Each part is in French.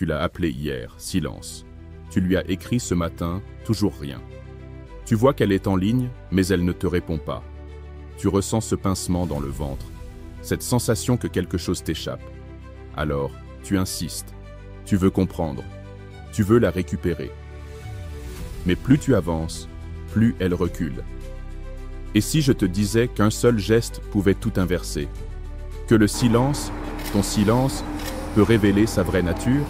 Tu l'as appelée hier, silence. Tu lui as écrit ce matin, toujours rien. Tu vois qu'elle est en ligne, mais elle ne te répond pas. Tu ressens ce pincement dans le ventre, cette sensation que quelque chose t'échappe. Alors, tu insistes. Tu veux comprendre. Tu veux la récupérer. Mais plus tu avances, plus elle recule. Et si je te disais qu'un seul geste pouvait tout inverser? Que le silence, ton silence, peut révéler sa vraie nature?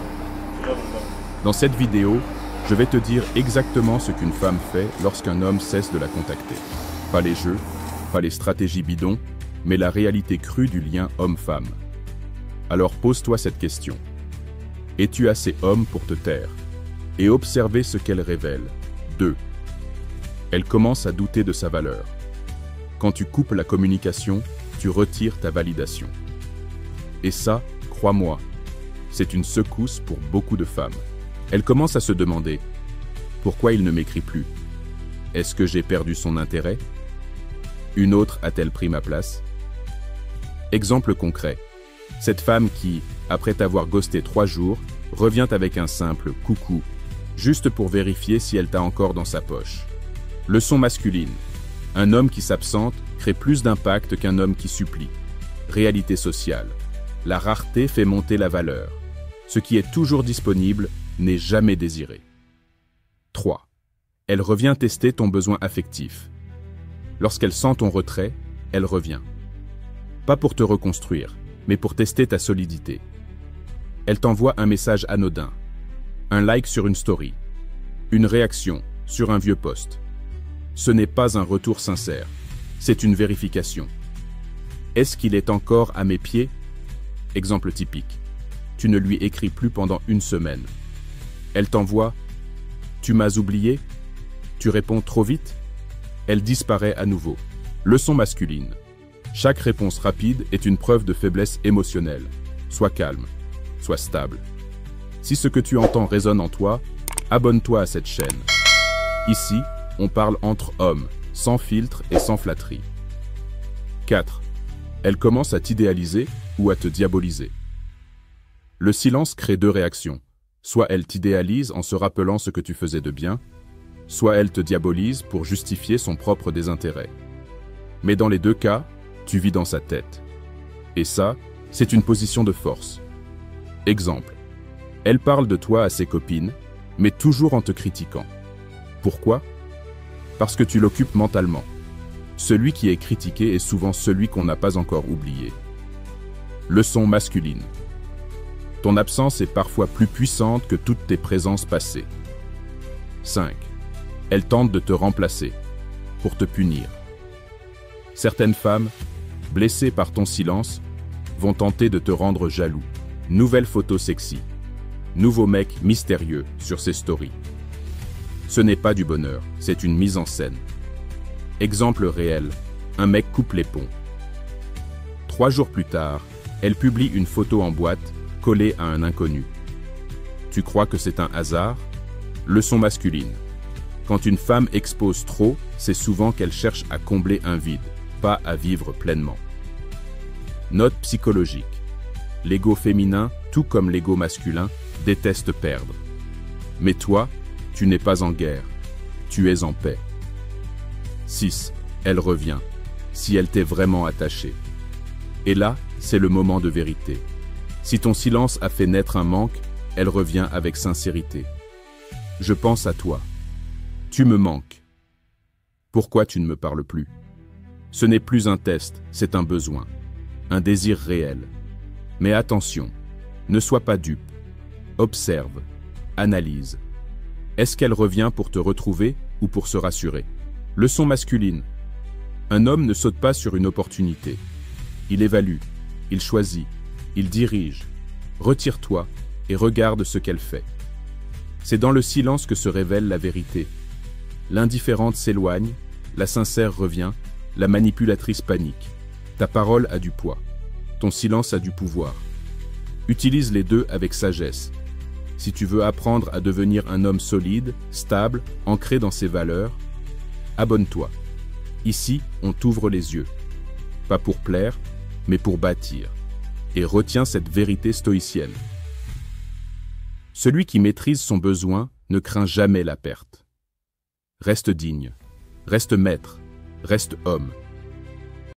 Dans cette vidéo, je vais te dire exactement ce qu'une femme fait lorsqu'un homme cesse de la contacter. Pas les jeux, pas les stratégies bidons, mais la réalité crue du lien homme-femme. Alors pose-toi cette question. Es-tu assez homme pour te taire? Et observer ce qu'elle révèle. 2. Elle commence à douter de sa valeur. Quand tu coupes la communication, tu retires ta validation. Et ça, crois-moi, c'est une secousse pour beaucoup de femmes. Elle commence à se demander « Pourquoi il ne m'écrit plus? Est-ce que j'ai perdu son intérêt? Une autre a-t-elle pris ma place ?» Exemple concret. Cette femme qui, après t'avoir ghosté 3 jours, revient avec un simple « coucou », juste pour vérifier si elle t'a encore dans sa poche. Leçon masculine. Un homme qui s'absente crée plus d'impact qu'un homme qui supplie. Réalité sociale. La rareté fait monter la valeur. Ce qui est toujours disponible n'est jamais désiré. 3. Elle revient tester ton besoin affectif. Lorsqu'elle sent ton retrait, elle revient. Pas pour te reconstruire, mais pour tester ta solidité. Elle t'envoie un message anodin, un like sur une story, une réaction sur un vieux post. Ce n'est pas un retour sincère, c'est une vérification. Est-ce qu'il est encore à mes pieds? Exemple typique. Tu ne lui écris plus pendant 1 semaine. Elle t'envoie « Tu m'as oublié ?» Tu réponds trop vite? Elle disparaît à nouveau. Leçon masculine. Chaque réponse rapide est une preuve de faiblesse émotionnelle. Sois calme, sois stable. Si ce que tu entends résonne en toi, abonne-toi à cette chaîne. Ici, on parle entre hommes, sans filtre et sans flatterie. 4. Elle commence à t'idéaliser ou à te diaboliser. Le silence crée 2 réactions. Soit elle t'idéalise en se rappelant ce que tu faisais de bien, soit elle te diabolise pour justifier son propre désintérêt. Mais dans les 2 cas, tu vis dans sa tête. Et ça, c'est une position de force. Exemple. Elle parle de toi à ses copines, mais toujours en te critiquant. Pourquoi? Parce que tu l'occupes mentalement. Celui qui est critiqué est souvent celui qu'on n'a pas encore oublié. Leçon masculine. Ton absence est parfois plus puissante que toutes tes présences passées. 5. Elle tente de te remplacer, pour te punir. Certaines femmes, blessées par ton silence, vont tenter de te rendre jaloux. Nouvelle photo sexy. Nouveau mec mystérieux sur ses stories. Ce n'est pas du bonheur, c'est une mise en scène. Exemple réel, un mec coupe les ponts. 3 jours plus tard, elle publie une photo en boîte collée à un inconnu. Tu crois que c'est un hasard? Leçon masculine. Quand une femme expose trop, c'est souvent qu'elle cherche à combler un vide, pas à vivre pleinement. Note psychologique. L'ego féminin, tout comme l'ego masculin, déteste perdre. Mais toi, tu n'es pas en guerre, tu es en paix. 6. Elle revient, si elle t'est vraiment attachée. Et là, c'est le moment de vérité. Si ton silence a fait naître un manque, elle revient avec sincérité. Je pense à toi. Tu me manques. Pourquoi tu ne me parles plus? Ce n'est plus un test, c'est un besoin, un désir réel. Mais attention, ne sois pas dupe. Observe, analyse. Est-ce qu'elle revient pour te retrouver ou pour se rassurer? Leçon masculine. Un homme ne saute pas sur une opportunité. Il évalue, il choisit, il dirige. Retire-toi et regarde ce qu'elle fait. C'est dans le silence que se révèle la vérité. L'indifférente s'éloigne, la sincère revient, la manipulatrice panique. Ta parole a du poids, ton silence a du pouvoir. Utilise les 2 avec sagesse. Si tu veux apprendre à devenir un homme solide, stable, ancré dans ses valeurs, abonne-toi. Ici, on t'ouvre les yeux. Pas pour plaire, mais pour bâtir. Et retiens cette vérité stoïcienne. Celui qui maîtrise son besoin ne craint jamais la perte. Reste digne, reste maître, reste homme.